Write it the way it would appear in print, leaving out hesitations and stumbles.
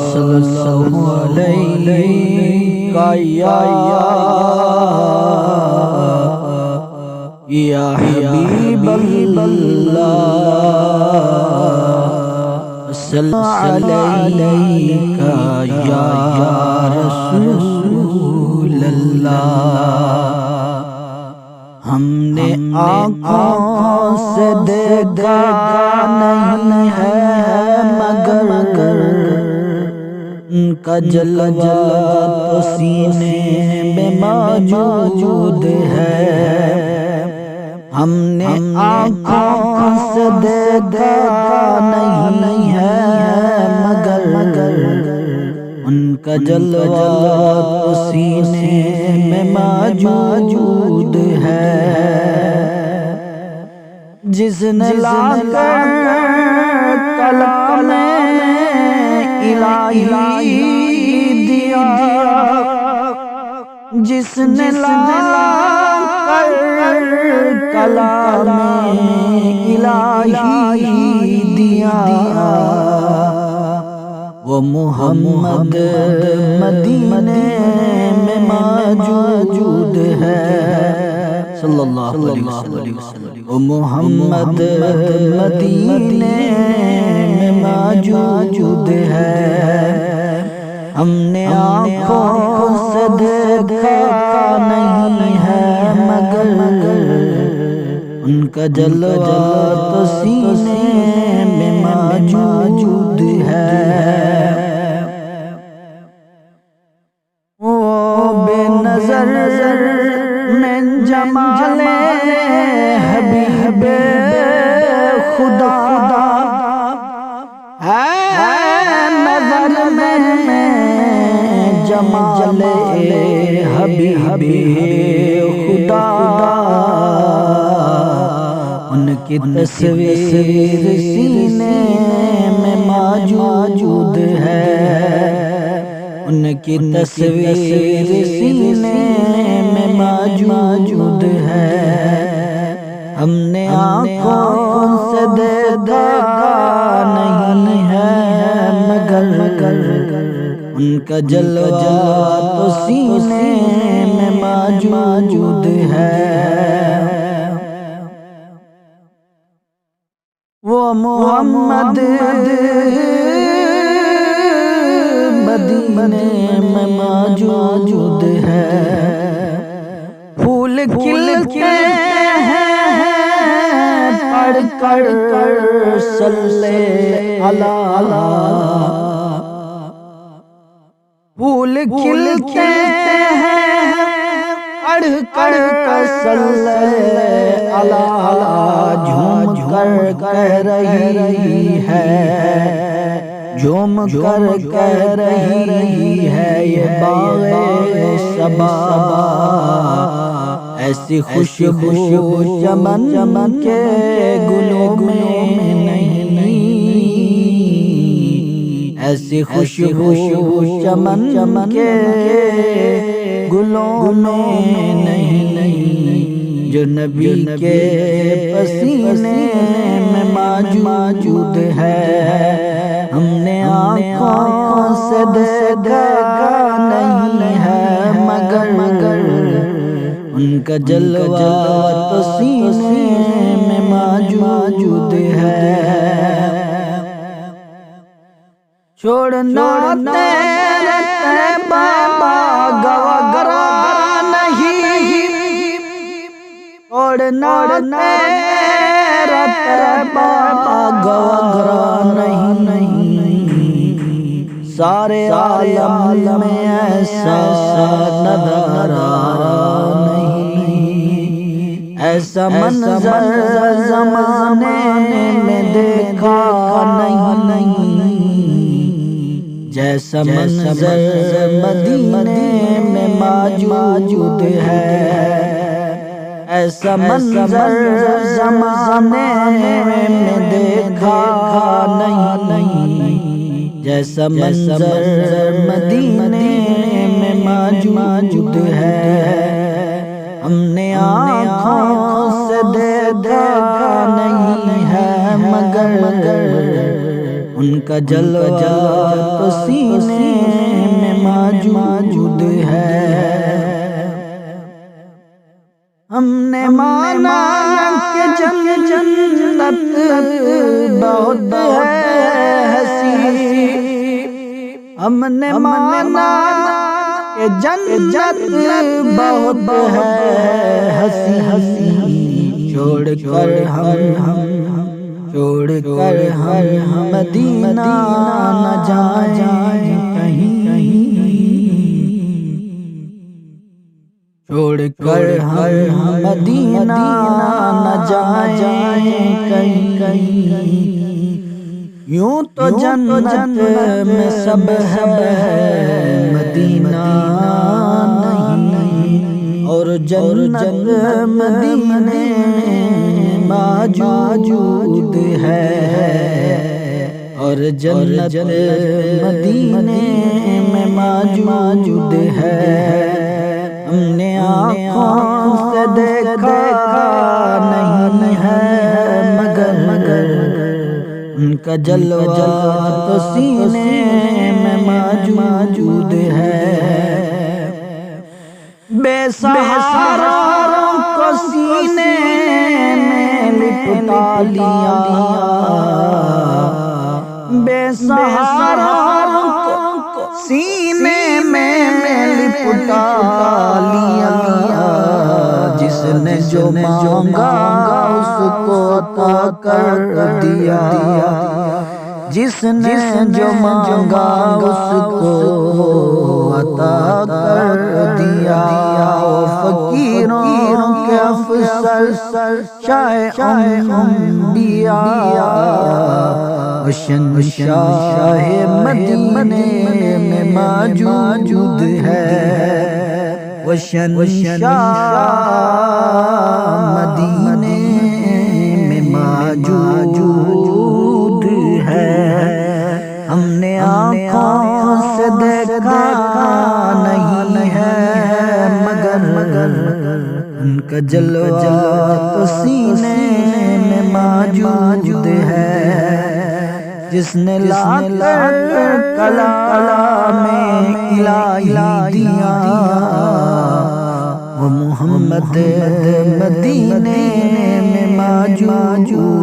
सल्लल्लाहु अलैहि या हबीबल्लाह सल्लल्लाहु अलैका या रसूलल्लाह। हमने आँखों से देखा नहीं है मगर उनका जलवा तो सीने में मौजूद है। हमने आँखों से देखा नहीं है मगर उनका जलवा तो सीने में मौजूद है। जिसने लाकर कलाम इलाही दिया, जिसने लाकर कलाम इलाही दिया, वो मुहम्मद मदीने में मौजूद है सल्लल्लाहु अलैहि वसल्लम। वो मुहम्मद मदीने में मौजूद है। हमने आँखों से देखा नहीं है मगर उनका जलवा तो सीने में मौजूद है। वो बेनज़र में जमाले हबीबे खुदा है, नज़र में जमाले हबीबे खुदा। उनकी तस्वीर सीने में मौजूद है, उनकी तस्वीर सीने में मौजूद है। हमने आँखों से देखा नहीं है मगर उनका जलवा तो सीने में मौजूद है। वो मुहम्मद मदीने में मौजूद है। फूल खिलते हैं पढ़ कर सल्ले अला, फूल खिलते हैं पढ़ कर सल्ले अला। झूम कर कह रही है, झूम कर कह रही है ये बाग़े सबा। ऐसी खुशबू चमन के गुलों में नहीं, ऐसी खुशबू चमन के गुलों में नहीं, जो नबी के पसीने में मौजूद है। हमने आँखों से देखा नहीं है मगर उनका जलवा तो सीने में मौजूद है। छोड़ना तेरे बाबा गवगरा नहीं, छोड़ना तेरा बाबा गवगरा नहीं। सारे आलम में ऐसा नज़ारा नहीं, ऐसा मंज़र ज़माने में देखा नहीं, जैसा मंज़र मदीने में मौजूद है। ऐसा मंज़र ज़माने में देखा नहीं, जैसा मंज़र मदीने में मौजूद है। हमने आँखों से देखा नहीं है मगर ان کا جلوہ تو سینے میں موجود ہے۔ ہم نے مانا کہ جنت بہت ہے حسین، ہم نے مانا کہ جنت بہت ہے حسین، چھوڑ کر ہم مدینہ نہ جائیں کہیں، چھوڑ کر ہم مدینہ نہ جائیں کہیں، یوں تو جنت میں سب ہے مدینہ نہیں، اور جنت مدینے موجود ہے، اور جنت مدینے میں موجود ہے۔ ہم نے آنکھوں سے دیکھا نہیں ہے مگر ان کا جلوہ تو سینے میں موجود ہے۔ بے سہاروں کو سینے میں لپٹا لیا، بے سہاروں کو سینے میں لپٹا لیا، جس نے جو مانگا اس کو عطا کر دیا، جس نے جو مانگا اس کو عطا کر دیا۔ فقیروں کے افسر شاہ انبیاء، شہنشاہ مدینے میں موجود ہے، وہ شہنشاہ مدینے میں موجود ہے۔ ہم نے آنکھوں سے دیکھا نہیں ہے مگر ان کا جلوہ تو سینے میں موجود ہے، جس نے لا کر کلام الہی دیا، وہ محمد مدینے میں موجود